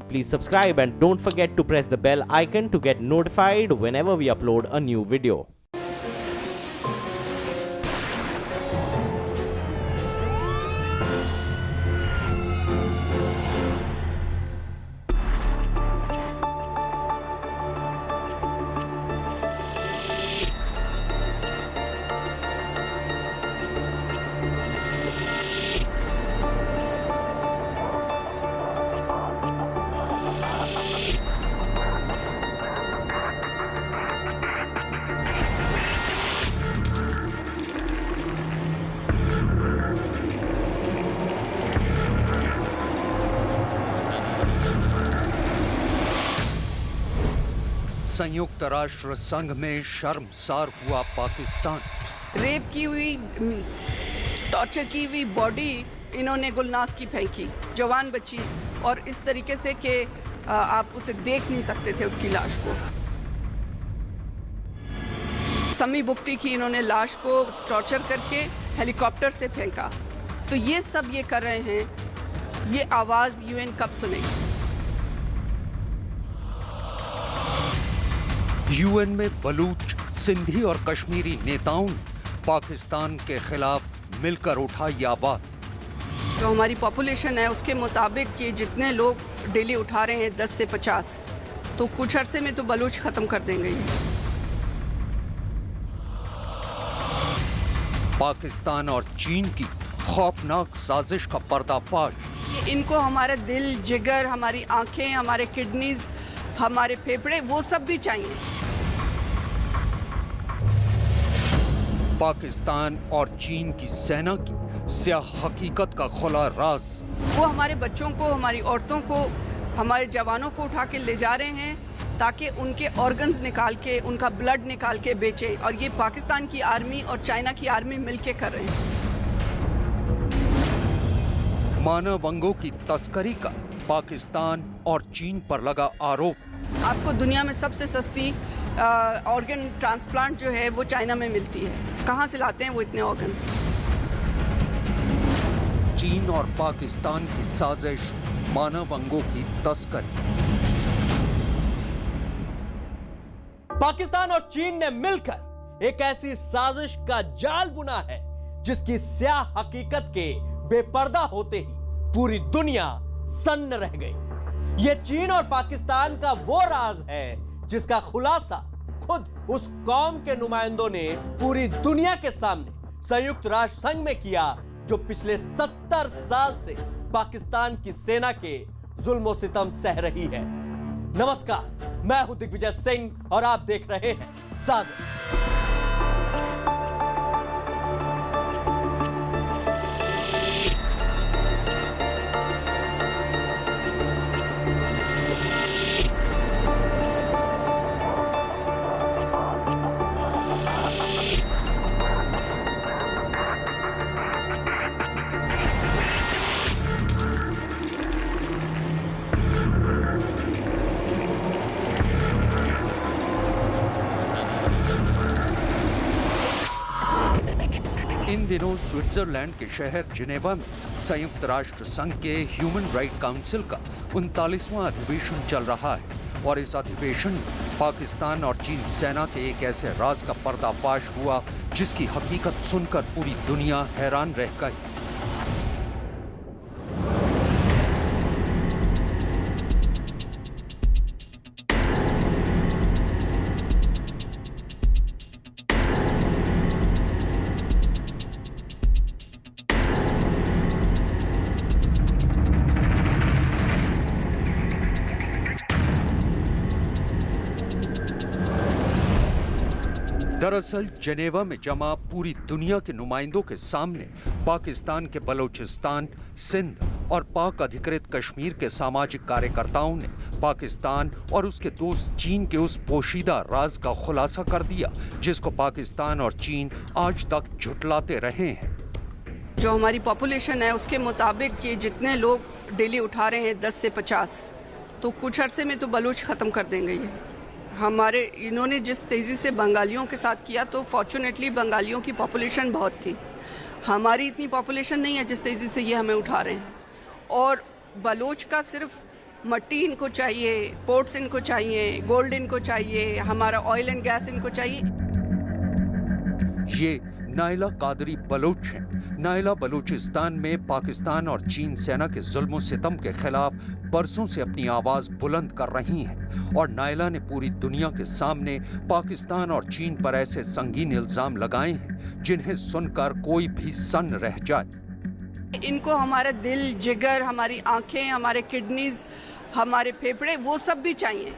please subscribe and don't forget to press the bell icon to get notified whenever we upload a new video. संयुक्त राष्ट्र संघ में शर्मसार हुआ Pakistan. Rape की हुई, टॉर्चर की हुई बॉडी इन्होंने गुलनास की फेंकी, जवान बच्ची, और इस तरीके से कि आप उसे देख नहीं सकते थे उसकी लाश को। समी बुकटी की इन्होंने लाश को टॉर्चर करके हेलीकॉप्टर से फेंका। तो ये सब ये कर रहे हैं, ये आवाज़ यूएन कब सुनेगी? यूएन में बलूच, सिंधी और कश्मीरी नेताओं ने पाकिस्तान के खिलाफ मिलकर उठाई आवाज। जो हमारी पॉपुलेशन है उसके मुताबिक ये जितने लोग डेली उठा रहे हैं 10 से 50, तो कुछ अरसे में तो बलूच खत्म कर देंगे ये। पाकिस्तान और चीन की खौफनाक साजिश का पर्दाफाश। इनको हमारा दिल, जिगर, हमारी आंखें, हमारे किडनीज, हमारे फेफड़े, वो सब भी चाहिए। पाकिस्तान और चीन की सेना की स्याह हकीकत का खुला राज। वो हमारे बच्चों को, हमारी औरतों को, हमारे जवानों को उठा के ले जा रहे हैं ताकि उनके ऑर्गन्स निकाल के, उनका ब्लड निकाल के बेचे, और ये पाकिस्तान की आर्मी और चाइना की आर्मी मिलके कर रहे हैं। मानव अंगों की तस्करी का पाकिस्तान और चीन पर लगा आरोप। आपको दुनिया में सबसे सस्ती ऑर्गन ट्रांसप्लांट जो है वो चाइना में मिलती है। कहाँ से लाते हैं वो इतने ऑर्गन्स? चीन और पाकिस्तान की साजिश, मानव अंगों की तस्करी। पाकिस्तान और चीन ने मिलकर एक ऐसी साजिश का जाल बुना है जिसकी स्याह हकीकत के बेपर्दा होते ही पूरी दुनिया सन्न रह गई। यह चीन और पाकिस्तान का वो राज है जिसका खुलासा खुद उस कौम के नुमाइंदों ने पूरी दुनिया के सामने संयुक्त राष्ट्र संघ में किया जो पिछले 70 साल से पाकिस्तान की सेना के जुल्म सितम सह रही है। नमस्कार, मैं हूं दिग्विजय सिंह और आप देख रहे हैं साजिश। इन दिनों स्विट्जरलैंड के शहर जिनेवा में संयुक्त राष्ट्र संघ के ह्यूमन राइट काउंसिल का 39वां अधिवेशन चल रहा है और इस अधिवेशन में पाकिस्तान और चीन सेना के एक ऐसे राज का पर्दाफाश हुआ जिसकी हकीकत सुनकर पूरी दुनिया हैरान रह गई। दरअसल जेनेवा में जमा पूरी दुनिया के नुमाइंदों के सामने पाकिस्तान के बलोचिस्तान, सिंध और पाक अधिकृत कश्मीर के सामाजिक कार्यकर्ताओं ने पाकिस्तान और उसके दोस्त चीन के उस पोशीदा राज का खुलासा कर दिया जिसको पाकिस्तान और चीन आज तक झुटलाते रहे हैं। जो हमारी पॉपुलेशन है उसके मुताबिक ये जितने लोग डेली उठा रहे हैं 10 से 50, तो कुछ अरसे में तो बलूच ख़त्म कर देंगे ये। हमारे इन्होंने जिस तेज़ी से बंगालियों के साथ किया, तो फॉर्चुनेटली बंगालियों की पॉपुलेशन बहुत थी, हमारी इतनी पॉपुलेशन नहीं है जिस तेज़ी से ये हमें उठा रहे हैं। और बलोच का सिर्फ मट्टी इनको चाहिए, पोर्ट्स इनको चाहिए, गोल्ड इनको चाहिए, हमारा ऑयल एंड गैस इनको चाहिए। ये नायला कादरी बलोच हैं। नायला बलूचिस्तान में पाकिस्तान और चीन सेना के जुल्म सितम के खिलाफ बरसों से अपनी आवाज बुलंद कर रही हैं और नायला ने पूरी दुनिया के सामने पाकिस्तान और चीन पर ऐसे संगीन इल्जाम लगाए हैं जिन्हें सुनकर कोई भी सन्न रह जाए। इनको हमारा दिल, जिगर, हमारी आंखें, हमारे किडनीज, हमारे फेफड़े वो सब भी चाहिए।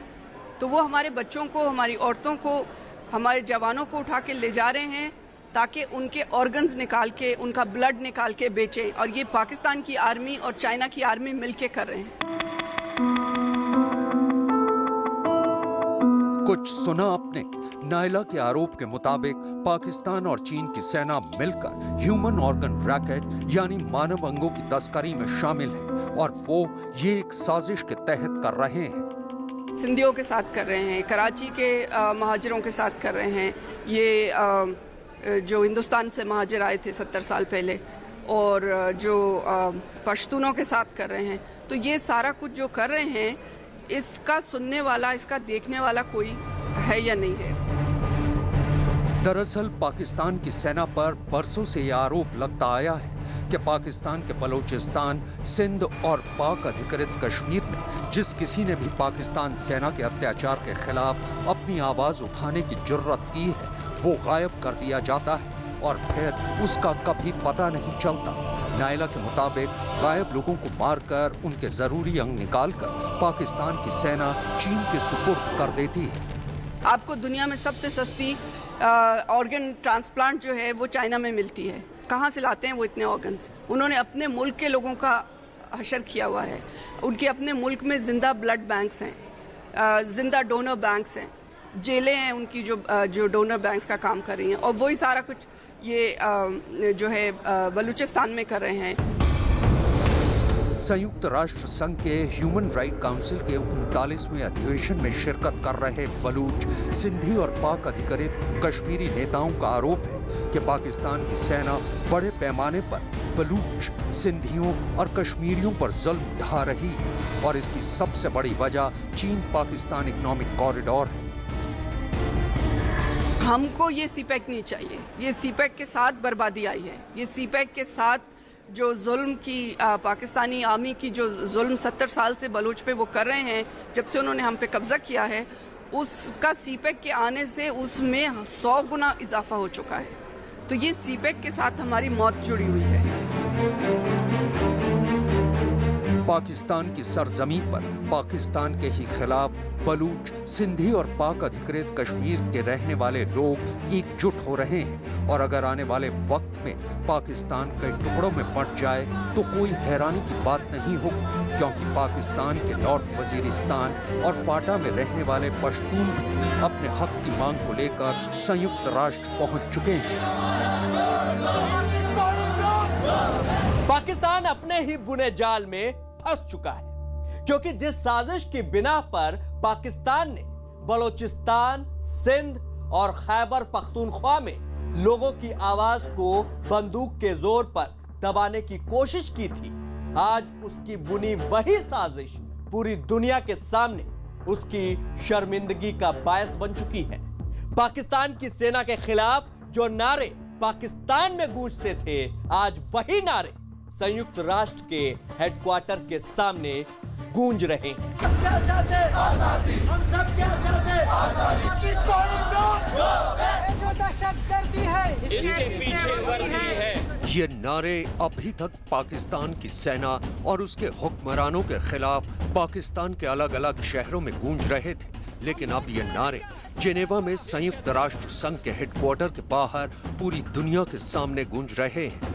तो वो हमारे बच्चों को, हमारी औरतों को, हमारे जवानों को उठा के ले जा रहे हैं ताकि उनके ऑर्गन्स निकाल के, उनका ब्लड निकाल के बेचें। और ये पाकिस्तान की आर्मी और चाइना की आर्मी मिलके कर रहे हैं। कुछ सुना आपने? नायला के आरोप के मुताबिक पाकिस्तान और चीन की सेना मिलकर ह्यूमन ऑर्गन रैकेट यानी मानव अंगों की तस्करी में शामिल है और वो ये एक साजिश के तहत कर रहे हैं। सिंधियों के साथ कर रहे हैं, कराची के महाजरों के साथ कर रहे हैं, ये जो हिंदुस्तान से महाजर आए थे 70 साल पहले, और जो पश्तूनों के साथ कर रहे हैं। तो ये सारा कुछ जो कर रहे हैं, इसका सुनने वाला, इसका देखने वाला कोई है या नहीं है। दरअसल पाकिस्तान की सेना पर बरसों से यह आरोप लगता आया है कि पाकिस्तान के बलूचिस्तान, सिंध और पाक अधिकृत कश्मीर में जिस किसी ने भी पाकिस्तान सेना के अत्याचार के खिलाफ अपनी आवाज उठाने की जुर्रत की है, वो गायब कर दिया जाता है और फिर उसका कभी पता नहीं चलता। नायला के मुताबिक गायब लोगों को मारकर उनके जरूरी अंग निकालकर पाकिस्तान की सेना चीन के सुपुर्द कर देती है। आपको दुनिया में सबसे सस्ती ऑर्गन ट्रांसप्लांट जो है वो चाइना में मिलती है। कहाँ से लाते हैं वो इतने ऑर्गन्स? उन्होंने अपने मुल्क के लोगों का हशर किया हुआ है। उनके अपने मुल्क में जिंदा ब्लड बैंक्स हैं, जिंदा डोनर बैंक्स हैं, जेलें हैं उनकी जो डोनर बैंक्स का काम कर रही हैं, और वही सारा कुछ ये जो है बलूचिस्तान में कर रहे हैं। संयुक्त राष्ट्र संघ के ह्यूमन राइट काउंसिल के 39वें अधिवेशन में शिरकत कर रहे बलूच, सिंधी और पाक अधिकृत कश्मीरी नेताओं का आरोप है कि पाकिस्तान की सेना बड़े पैमाने पर बलूच, सिंधियों और कश्मीरियों पर जुल्म ढा रही है और इसकी सबसे बड़ी वजह चीन पाकिस्तान इकोनॉमिक कॉरिडोर है। हमको ये सीपैक नहीं चाहिए। ये सीपैक के साथ बर्बादी आई है। ये सीपैक के साथ जो जुल्म की पाकिस्तानी आर्मी की जो जुल्म 70 साल से बलूच पे वो कर रहे हैं, जब से उन्होंने हम पे कब्जा किया है, उसका सीपैक के आने से उसमें 100 गुना इजाफा हो चुका है। तो ये सीपैक के साथ हमारी मौत जुड़ी हुई है। पाकिस्तान की सरजमी पर पाकिस्तान के ही खिलाफ बलूच, सिंधी और पाक अधिकृत कश्मीर के रहने वाले लोग एकजुट हो रहे हैं और अगर आने वाले वक्त में पाकिस्तान कई टुकड़ों में बंट जाए तो कोई हैरानी की बात नहीं होगी, क्योंकि पाकिस्तान के नॉर्थ वजीरिस्तान और फाटा में रहने वाले पश्तून भी अपने हक की मांग को लेकर संयुक्त राष्ट्र पहुंच चुके हैं। पाकिस्तान अपने ही बुने जाल में फंस चुका है, क्योंकि जिस साजिश की बिना पर पाकिस्तान ने बलूचिस्तान, सिंध और खैबर पख्तूनख्वा में लोगों की आवाज को बंदूक के जोर पर दबाने की कोशिश की थी, आज उसकी बुनी वही साजिश पूरी दुनिया के सामने उसकी शर्मिंदगी का बायस बन चुकी है। पाकिस्तान की सेना के खिलाफ जो नारे पाकिस्तान में गूंजते थे, आज वही नारे संयुक्त राष्ट्र के हेडक्वार्टर के सामने गूंज रहे हैं। क्या चाहते? आजादी। हम सब क्या चाहते? आजादी। पाकिस्तान जो दहशतगर्दी है, इसके पीछे वर्दी है। ये नारे अभी तक पाकिस्तान की सेना और उसके हुक्मरानों के खिलाफ पाकिस्तान के अलग अलग शहरों में गूंज रहे थे, लेकिन अब ये नारे जेनेवा में संयुक्त राष्ट्र संघ के हेडक्वार्टर के बाहर पूरी दुनिया के सामने गूंज रहे हैं।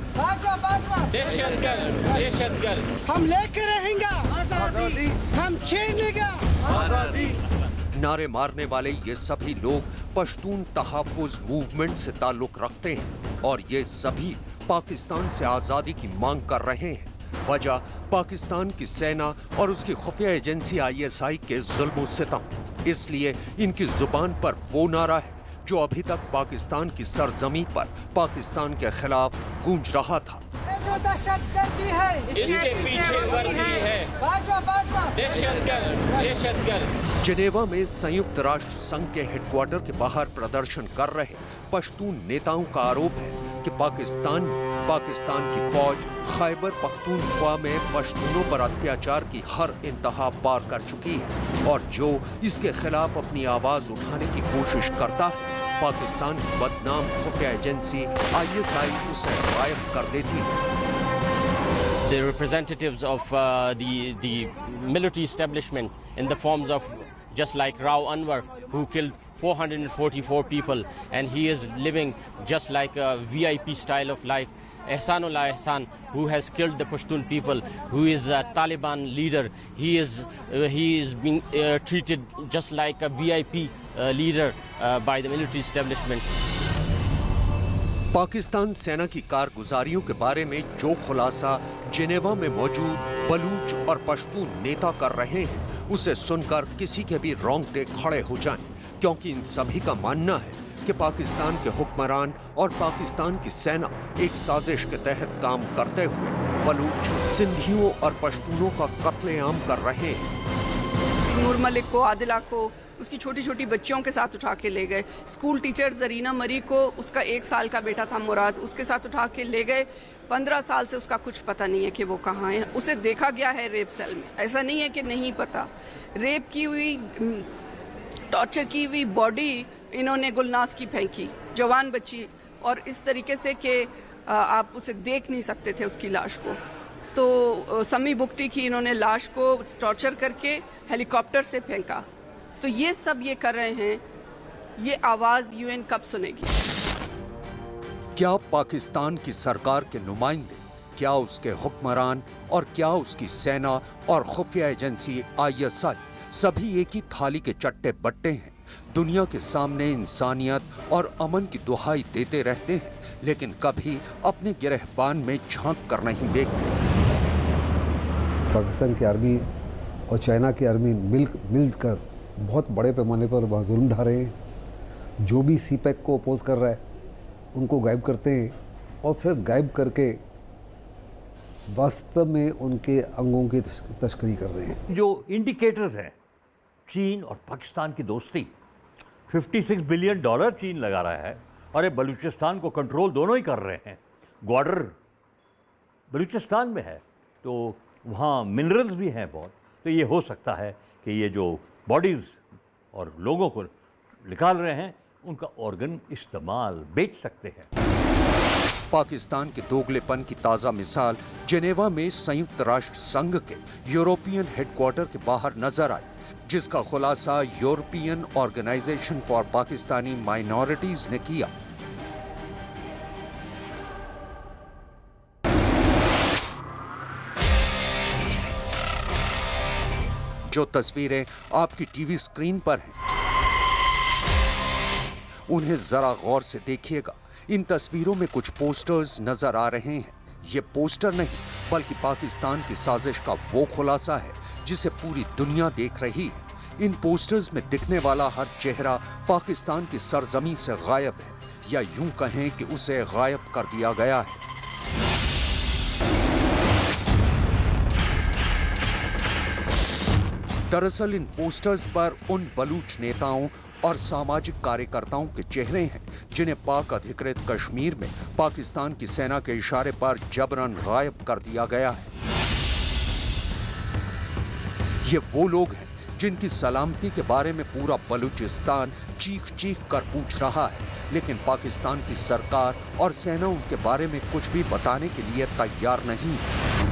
हम लेके रहेंगे आजादी, हम छीन लेंगे आजादी। नारे मारने वाले ये सभी लोग पश्तून तहफ़्फ़ुज़ मूवमेंट से ताल्लुक रखते हैं और ये सभी पाकिस्तान से आज़ादी की मांग कर रहे हैं। वजह पाकिस्तान की सेना और उसकी खुफिया एजेंसी ISI के जुल्म-ओ-सितम। इसलिए इनकी जुबान पर वो नारा है जो अभी तक पाकिस्तान की सरजमी पर पाकिस्तान के खिलाफ गूंज रहा था। जो दहशतगर्दी है इसके पीछे वर्दी है बाजवा बाजवा दहशतगर्द। जिनेवा में संयुक्त राष्ट्र संघ के हेडक्वार्टर के बाहर प्रदर्शन कर रहे पश्तून नेताओं का आरोप है कि पाकिस्तान की फौज खैबर पख्तूनख्वा में पश्तूनों पर अत्याचार की हर इंतहा पार कर चुकी है और जो इसके खिलाफ अपनी आवाज उठाने की कोशिश करता है पाकिस्तान की बदनाम खुफिया एजेंसी ISI उसे गायब कर देती है। The representatives of the military establishment in the forms of just like Rao Anwar, who killed 444 people, and he is living just like a VIP style of life. Ehsanullah Ehsan, who has killed the Pashtun people, who is a Taliban leader, he is being treated just like a VIP leader by the military establishment. Pakistan सेना की कारगुजारियों के बारे में जो खुलासा Geneva में मौजूद बलूच और पश्तून नेता कर रहे हैं उसे सुनकर किसी के भी रोंगटे खड़े हो जाएं, क्योंकि इन सभी का मानना है कि पाकिस्तान के हुक्मरान और पाकिस्तान की सेना एक साजिश के तहत काम करते हुए बलूच, सिंधियों और पश्तूनों का कत्लेआम कर रहे हैं। नूर मलिक को, आदिला को, उसकी छोटी छोटी बच्चियों के साथ उठा के ले गए। स्कूल टीचर जरीना मरी को, उसका 1 साल का बेटा था मुराद, उसके साथ उठा के ले गए। 15 साल से उसका कुछ पता नहीं है कि वो कहाँ है। उसे देखा गया है रेप सेल में, ऐसा नहीं है कि नहीं पता। रेप की हुई, टॉर्चर की हुई बॉडी इन्होंने गुलनास की फेंकी, जवान बच्ची, और इस तरीके से कि आप उसे देख नहीं सकते थे उसकी लाश को। तो समी बुगटी की इन्होंने लाश को टॉर्चर करके हेलीकॉप्टर से फेंका। तो ये सब ये कर रहे हैं, ये आवाज UN कब सुनेगी? क्या पाकिस्तान की सरकार के नुमाइंदे, क्या उसके हुक्मरान और क्या उसकी सेना और खुफिया एजेंसी ISI सभी एक ही थाली के चट्टे बट्टे हैं? दुनिया के सामने इंसानियत और अमन की दुहाई देते रहते हैं, लेकिन कभी अपने गिरहबान में झांक कर नहीं देखते। पाकिस्तान की आर्मी और चाइना की आर्मी मिलकर बहुत बड़े पैमाने पर वहाँ जुल्म ढा रहे हैं। जो भी CPEC को अपोज कर रहा है उनको गायब करते हैं और फिर गायब करके वास्तव में उनके अंगों की तस्करी कर रहे हैं। जो इंडिकेटर्स हैं चीन और पाकिस्तान की दोस्ती, $56 बिलियन चीन लगा रहा है और ये बलूचिस्तान को कंट्रोल दोनों ही कर रहे हैं। ग्वाडर बलूचिस्तान में है तो वहाँ मिनरल्स भी हैं बहुत, तो ये हो सकता है कि ये जो बॉडीज़ और लोगों को निकाल रहे हैं उनका ऑर्गन इस्तेमाल बेच सकते हैं। पाकिस्तान के दोगलेपन की ताज़ा मिसाल जिनेवा में संयुक्त राष्ट्र संघ के यूरोपियन हेडक्वार्टर के बाहर नजर आई, जिसका खुलासा European organisation for Pakistani minorities ने किया। जो तस्वीरें आपकी टीवी स्क्रीन पर हैं, उन्हें जरा गौर से देखिएगा। इन तस्वीरों में कुछ पोस्टर्स नजर आ रहे हैं। ये पोस्टर नहीं बल्कि पाकिस्तान की साजिश का वो खुलासा है जिसे पूरी दुनिया देख रही है। इन पोस्टर्स में दिखने वाला हर चेहरा पाकिस्तान की सरजमी से गायब है, या यूं कहें कि उसे गायब कर दिया गया है। दरअसल इन पोस्टर्स पर उन बलूच नेताओं और सामाजिक कार्यकर्ताओं के चेहरे हैं जिन्हें पाक अधिकृत कश्मीर में पाकिस्तान की सेना के इशारे पर जबरन गायब कर दिया गया है। ये वो लोग हैं जिनकी सलामती के बारे में पूरा बलूचिस्तान चीख चीख कर पूछ रहा है, लेकिन पाकिस्तान की सरकार और सेना उनके बारे में कुछ भी बताने के लिए तैयार नहीं है।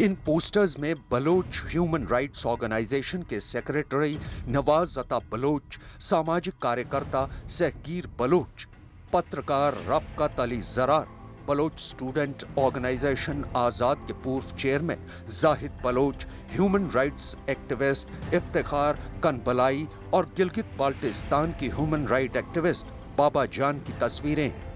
इन पोस्टर्स में बलोच ह्यूमन राइट्स ऑर्गेनाइजेशन के सेक्रेटरी नवाज अता बलोच, सामाजिक कार्यकर्ता सहगीर बलोच, पत्रकार रफ़क़त अली ज़रार, बलोच स्टूडेंट ऑर्गेनाइजेशन आज़ाद के पूर्व chairman Zahid Baloch, human rights activist Iftikhar Kanbalai और गिलगित बाल्टिस्तान की ह्यूमन राइट एक्टिविस्ट बाबा जान की तस्वीरें हैं।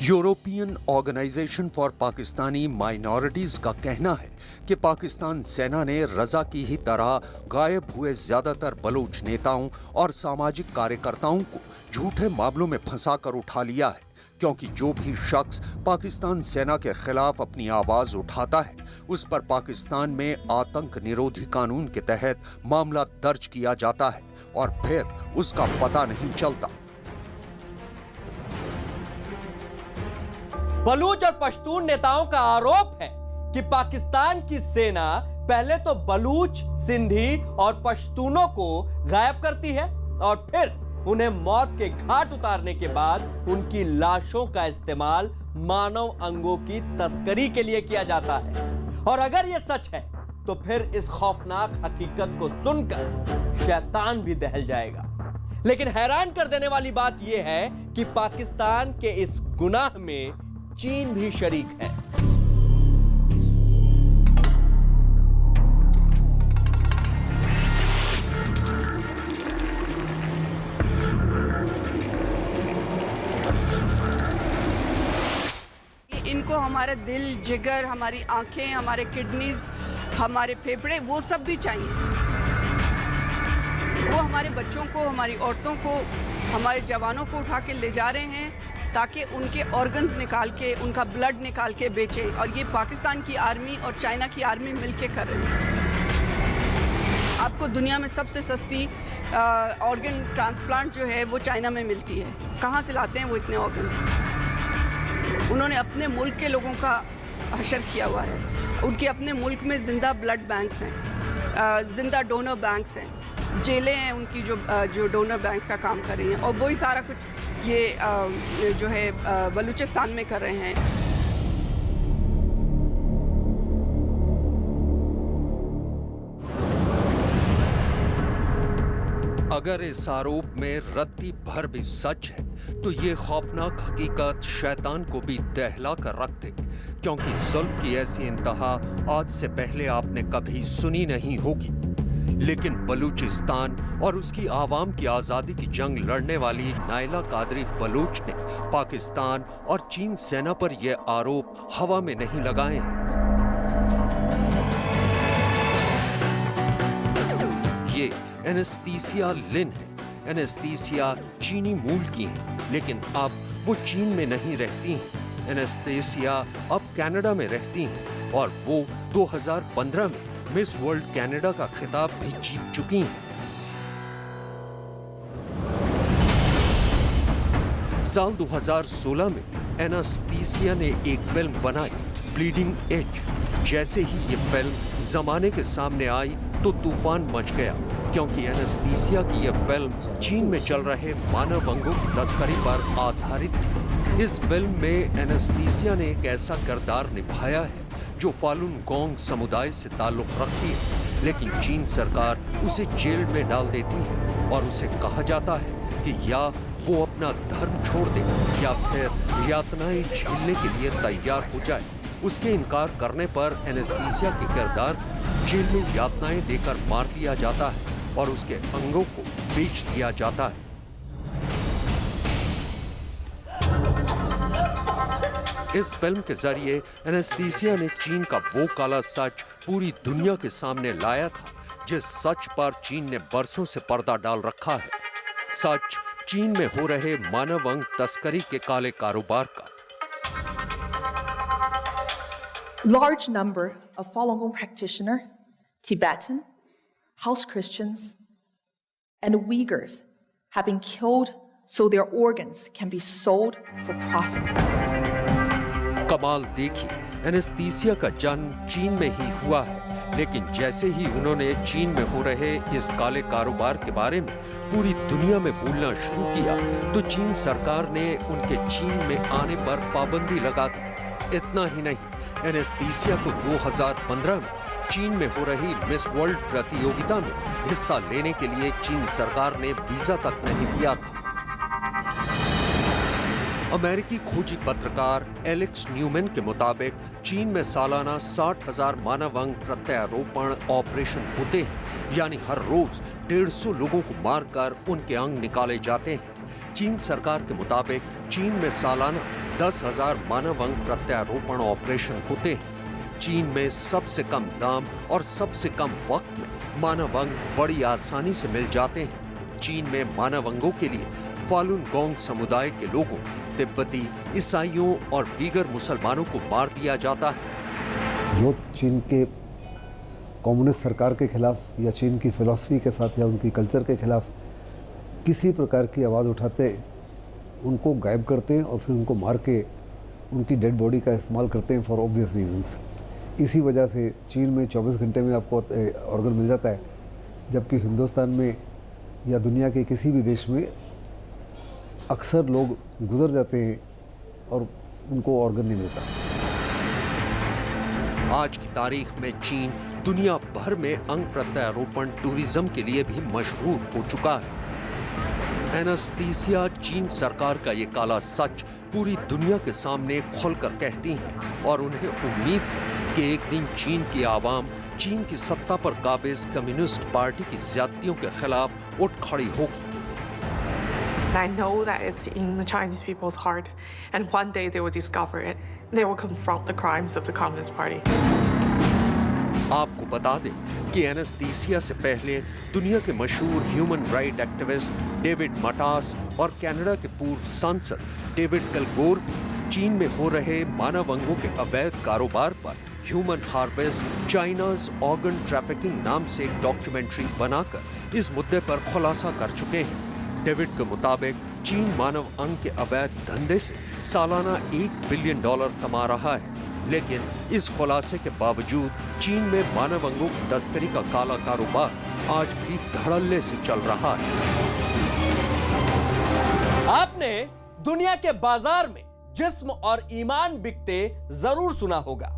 European organisation for Pakistani minorities का कहना है कि पाकिस्तान सेना ने रजा की ही तरह गायब हुए ज्यादातर बलूच नेताओं और सामाजिक कार्यकर्ताओं को झूठे मामलों में फंसाकर उठा लिया है, क्योंकि जो भी शख्स पाकिस्तान सेना के खिलाफ अपनी आवाज उठाता है उस पर पाकिस्तान में आतंक निरोधी कानून के तहत मामला दर्ज किया जाता है और फिर उसका पता नहीं चलता। बलूच और पश्तून नेताओं का आरोप है कि पाकिस्तान की सेना पहले तो बलूच, सिंधी और पश्तूनों को गायब करती है और फिर उन्हें मौत के घाट उतारने के बाद उनकी लाशों का इस्तेमाल मानव अंगों की तस्करी के लिए किया जाता है। और अगर यह सच है तो फिर इस खौफनाक हकीकत को सुनकर शैतान भी दहल जाएगा। लेकिन हैरान कर देने वाली बात यह है कि पाकिस्तान के इस गुनाह में चीन भी शरीक है। इनको हमारे दिल, जिगर, हमारी आंखें, हमारे किडनीज, हमारे फेफड़े, वो सब भी चाहिए। वो हमारे बच्चों को, हमारी औरतों को, हमारे जवानों को उठा के ले जा रहे हैं ताकि उनके ऑर्गन्स निकाल के, उनका ब्लड निकाल के बेचें। और ये पाकिस्तान की आर्मी और चाइना की आर्मी मिलके कर रही है। आपको दुनिया में सबसे सस्ती ऑर्गन ट्रांसप्लांट जो है वो चाइना में मिलती है। कहाँ से लाते हैं वो इतने ऑर्गन्स? उन्होंने अपने मुल्क के लोगों का हशर किया हुआ है। उनके अपने मुल्क में जिंदा ब्लड बैंक्स हैं, जिंदा डोनर बैंक्स हैं, जेलें हैं उनकी जो डोनर बैंक्स का काम कर रही हैं। और वही सारा कुछ ये जो है बलूचिस्तान में कर रहे हैं। अगर इस आरोप में रत्ती भर भी सच है तो ये खौफनाक हकीकत शैतान को भी दहला कर रख दे, क्योंकि जुल्म की ऐसी इंतहा आज से पहले आपने कभी सुनी नहीं होगी। लेकिन बलूचिस्तान और उसकी आवाम की आजादी की जंग लड़ने वाली नाइला कादरी बलूच ने पाकिस्तान और चीन सेना पर यह आरोप हवा में नहीं लगाए हैं। ये एनेस्थीसिया लिन है। एनेस्थीसिया चीनी मूल की हैं, लेकिन अब वो चीन में नहीं रहती हैं। एनेस्थीसिया अब कनाडा में रहती हैं और वो 2015 में मिस वर्ल्ड कनाडा का खिताब भी जीत चुकी हैं। साल 2016 में एनेस्थीसिया ने एक फिल्म बनाई, ब्लीडिंग एज। जैसे ही ये फिल्म जमाने के सामने आई तो तूफान मच गया, क्योंकि एनेस्थीसिया की यह फिल्म चीन में चल रहे मानव अंगों की तस्करी पर आधारित थी। इस फिल्म में एनेस्थीसिया ने एक ऐसा किरदार निभाया है जो फालुन गोंग समुदाय से ताल्लुक रखती है, लेकिन चीन सरकार उसे जेल में डाल देती है और उसे कहा जाता है कि या वो अपना धर्म छोड़ दे या फिर यातनाएं झेलने के लिए तैयार हो जाए। उसके इनकार करने पर एनेस्थीसिया के किरदार जेल में यातनाएं देकर मार दिया जाता है और उसके अंगों को बेच दिया जाता है। इस फिल्म के जरिए एनेस्थीसिया ने चीन का वो काला सच पूरी दुनिया के सामने लाया था, जिस सच पर चीन ने बरसों से पर्दा डाल रखा है। सच चीन में हो रहे मानव अंग तस्करी के काले कारोबार का। Large number of Falun Gong practitioners, Tibetan, House Christians, and Uyghurs have been killed so their organs can be sold for profit. कमाल देखिए, एनेस्थीसिया का जन्म चीन में ही हुआ है, लेकिन जैसे ही उन्होंने चीन में हो रहे इस काले कारोबार के बारे में पूरी दुनिया में बोलना शुरू किया तो चीन सरकार ने उनके चीन में आने पर पाबंदी लगा दी। इतना ही नहीं, एनेस्थीसिया को 2015 में चीन में हो रही मिस वर्ल्ड प्रतियोगिता में हिस्सा लेने के लिए चीन सरकार ने वीजा तक नहीं दिया था। अमेरिकी खोजी पत्रकार एलेक्स न्यूमैन के मुताबिक चीन में सालाना 60,000 मानव अंग प्रत्यारोपण ऑपरेशन होते हैं, यानी हर रोज 150 लोगों को मारकर उनके अंग निकाले जाते हैं। चीन सरकार के मुताबिक चीन में सालाना 10,000 मानव अंग प्रत्यारोपण ऑपरेशन होते हैं। चीन में सबसे कम दाम और सबसे कम वक्त में मानव अंग बड़ी आसानी से मिल जाते हैं। चीन में मानव अंगों के लिए फालुन गोंग समुदाय के लोगों, तिब्बती, ईसाइयों और वीगर मुसलमानों को मार दिया जाता है। जो चीन के कम्युनिस्ट सरकार के खिलाफ या चीन की फिलॉसफी के साथ या उनकी कल्चर के खिलाफ किसी प्रकार की आवाज़ उठाते, उनको गायब करते हैं और फिर उनको मार के उनकी डेड बॉडी का इस्तेमाल करते हैं फॉर ऑब्वियस रीजंस। इसी वजह से चीन में 24 घंटे में आपको ऑर्गन मिल जाता है, जबकि हिंदुस्तान में या दुनिया के किसी भी देश में अक्सर लोग गुजर जाते हैं और उनको ऑर्गन नहीं मिलता। आज की तारीख में चीन दुनिया भर में अंग प्रत्यारोपण टूरिज्म के लिए भी मशहूर हो चुका है। एनेस्थीसिया चीन सरकार का ये काला सच पूरी दुनिया के सामने खोलकर कहती हैं और उन्हें उम्मीद है कि एक दिन चीन की आवाम चीन की सत्ता पर काबिज कम्युनिस्ट पार्टी की ज्यादतियों के खिलाफ उठ खड़ी होगी। I know that it's in the Chinese people's heart, and one day they will discover it. They will confront the crimes of the Communist Party. आपको बता दें कि एनेस्थीसिया से पहले दुनिया के मशहूर ह्यूमन राइट एक्टिविस्ट डेविड मटास और कनाडा के पूर्व सांसद डेविड कलगोर चीन में हो रहे मानव अंगों के अवैध कारोबार पर human harvest China's organ trafficking नाम से एक डॉक्यूमेंट्री बनाकर इस मुद्दे पर खुलासा कर चुके हैं। डेविड के मुताबिक चीन मानव अंग के अवैध धंधे से सालाना $1 बिलियन कमा रहा है, लेकिन इस खुलासे के बावजूद चीन में मानव अंगों की तस्करी का काला कारोबार आज भी धड़ल्ले से चल रहा है। आपने दुनिया के बाजार में जिस्म और ईमान बिकते जरूर सुना होगा,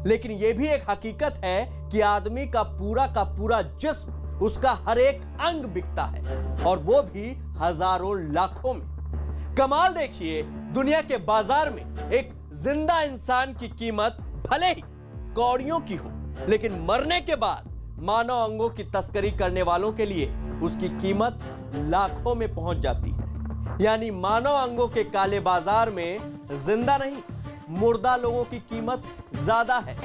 लेकिन यह भी एक हकीकत है कि आदमी का पूरा जिस्म, उसका हर एक अंग बिकता है, और वो भी हजारों लाखों में। कमाल देखिए, दुनिया के बाजार में एक जिंदा इंसान की कीमत भले ही कौड़ियों की हो, लेकिन मरने के बाद मानव अंगों की तस्करी करने वालों के लिए उसकी कीमत लाखों में पहुंच जाती है। यानी मानव अंगों के काले बाजार में जिंदा नहीं, मुर्दा लोगों की कीमत ज्यादा है।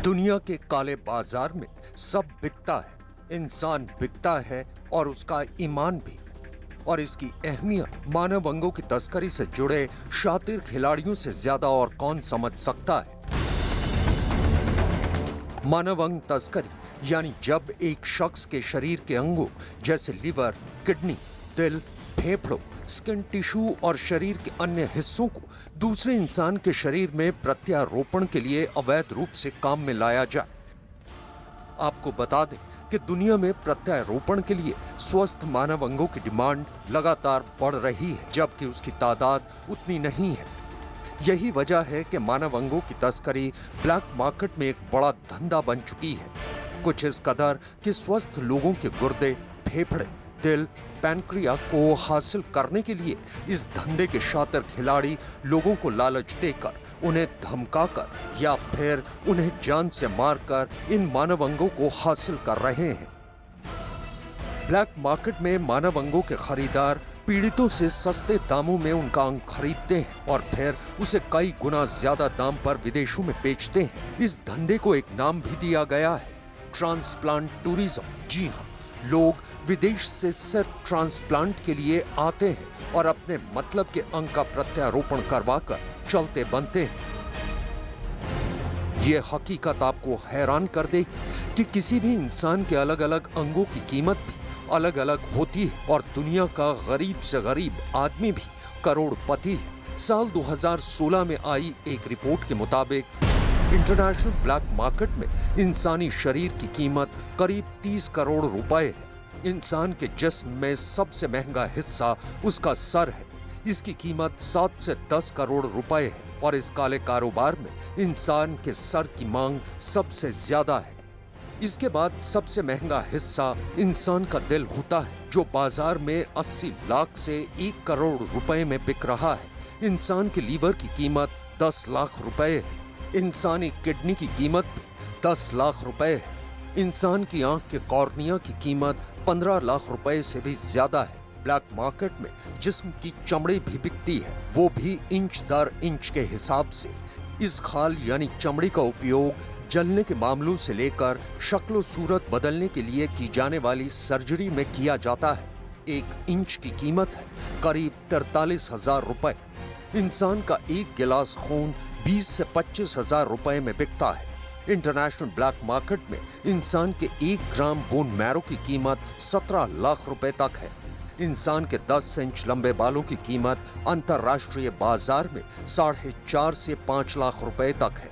दुनिया के काले बाजार में सब बिकता है, इंसान बिकता है और उसका ईमान भी। और इसकी अहमियत मानव अंगों की तस्करी से जुड़े शातिर खिलाड़ियों से ज्यादा और कौन समझ सकता है। मानव अंग तस्करी यानी जब एक शख्स के शरीर के अंगों जैसे लिवर, किडनी, दिल, फेफड़ों, स्किन टिश्यू और शरीर के अन्य हिस्सों को दूसरे इंसान के शरीर में प्रत्यारोपण के लिए अवैध रूप से काम में लाया जाए। आपको बता दें कि दुनिया में प्रत्यारोपण के लिए स्वस्थ मानव अंगों की डिमांड लगातार बढ़ रही है, जबकि उसकी तादाद उतनी नहीं है। यही वजह है कि मानव अंगों की तस्करी ब्लैक मार्केट में एक बड़ा धंधा बन चुकी है। कुछ इस कदर कि स्वस्थ लोगों के गुर्दे, फेफड़े, दिल, पैनक्रिया को हासिल करने के लिए इस धंधे के शातिर खिलाड़ी लोगों को लालच देकर, उन्हें धमकाकर या फिर उन्हें जान से मारकर इन मानव अंगों को हासिल कर रहे हैं। ब्लैक मार्केट में मानव अंगों के खरीदार पीड़ितों से सस्ते दामों में उनका अंग खरीदते हैं और फिर उसे कई गुना ज्यादा दाम पर विदेशों में बेचते हैं। इस धंधे को एक नाम भी दिया गया है, ट्रांसप्लांट टूरिज्म। जी हाँ, लोग विदेश से सिर्फ ट्रांसप्लांट के लिए आते हैं और अपने मतलब के अंग का प्रत्यारोपण करवाकर चलते बनते हैं। ये हकीकत आपको हैरान कर देगी कि किसी भी इंसान के अलग अलग अंगों की कीमत भी अलग अलग होती है और दुनिया का गरीब से गरीब आदमी भी करोड़पति है। साल 2016 में आई एक रिपोर्ट के मुताबिक इंटरनेशनल ब्लैक मार्केट में इंसानी शरीर की कीमत करीब 30 करोड़ रुपए है। इंसान के जिस्म में सबसे महंगा हिस्सा उसका सर है। इसकी कीमत 7 से 10 करोड़ रुपए है और इस काले कारोबार में इंसान के सर की मांग सबसे ज्यादा है। इसके बाद सबसे महंगा हिस्सा इंसान का दिल होता है, जो बाजार में 80 लाख से 1 करोड़ रुपए में बिक रहा है। इंसान के लीवर की कीमत 10 लाख रुपए है। इंसानी किडनी की कीमत भी 10 लाख रुपए है। इंसान की आंख के कॉर्निया की कीमत 15 लाख रुपए से भी ज्यादा है। ब्लैक मार्केट में जिस्म की चमड़ी भी बिकती है, वो भी इंच दर इंच के हिसाब से। इस खाल यानी चमड़ी का उपयोग जलने के मामलों से लेकर शक्ल सूरत बदलने के लिए की जाने वाली सर्जरी में किया जाता है। 1 इंच की कीमत है करीब 43,000 रुपए। इंसान का 1 गिलास खून 20 से 25,000 रुपए में बिकता है। इंटरनेशनल ब्लैक मार्केट में इंसान के 1 ग्राम बोन मैरो की कीमत 17 लाख रुपए तक है। इंसान के 10 इंच लंबे बालों की कीमत अंतरराष्ट्रीय बाजार में 4.5 से 5 लाख रुपए तक है।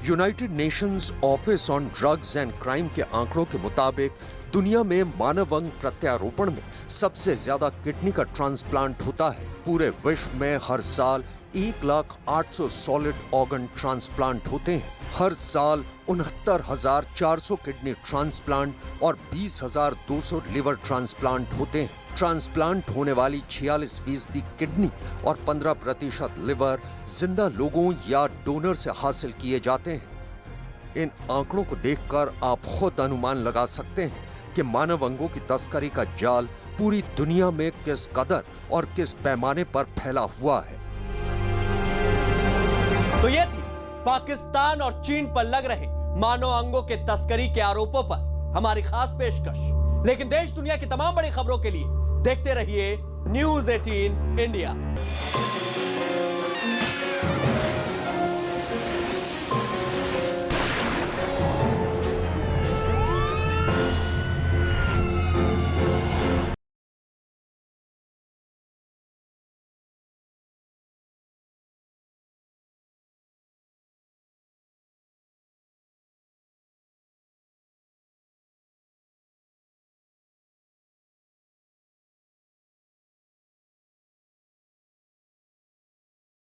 United Nations office on drugs and crime के आंकड़ों के मुताबिक दुनिया में मानव अंग प्रत्यारोपण में सबसे ज्यादा किडनी का ट्रांसप्लांट होता है। पूरे विश्व में हर साल 1,08,000 सॉलिड ऑर्गन ट्रांसप्लांट होते हैं। हर साल 69,400 किडनी ट्रांसप्लांट और 20,200 लिवर ट्रांसप्लांट होते हैं। ट्रांसप्लांट होने वाली 46% किडनी और 15% लिवर जिंदा लोगों या डोनर से हासिल किए जाते हैं। इन आंकड़ों को देखकर आप खुद अनुमान लगा सकते हैं कि मानव अंगों की तस्करी का जाल पूरी दुनिया में किस कदर और किस पैमाने पर फैला हुआ है। तो ये थी पाकिस्तान और चीन पर लग रहे मानव अंगों के तस्करी के आरोपों पर हमारी खास पेशकश। लेकिन देश दुनिया की तमाम बड़ी खबरों के लिए देखते रहिए News 18 इंडिया।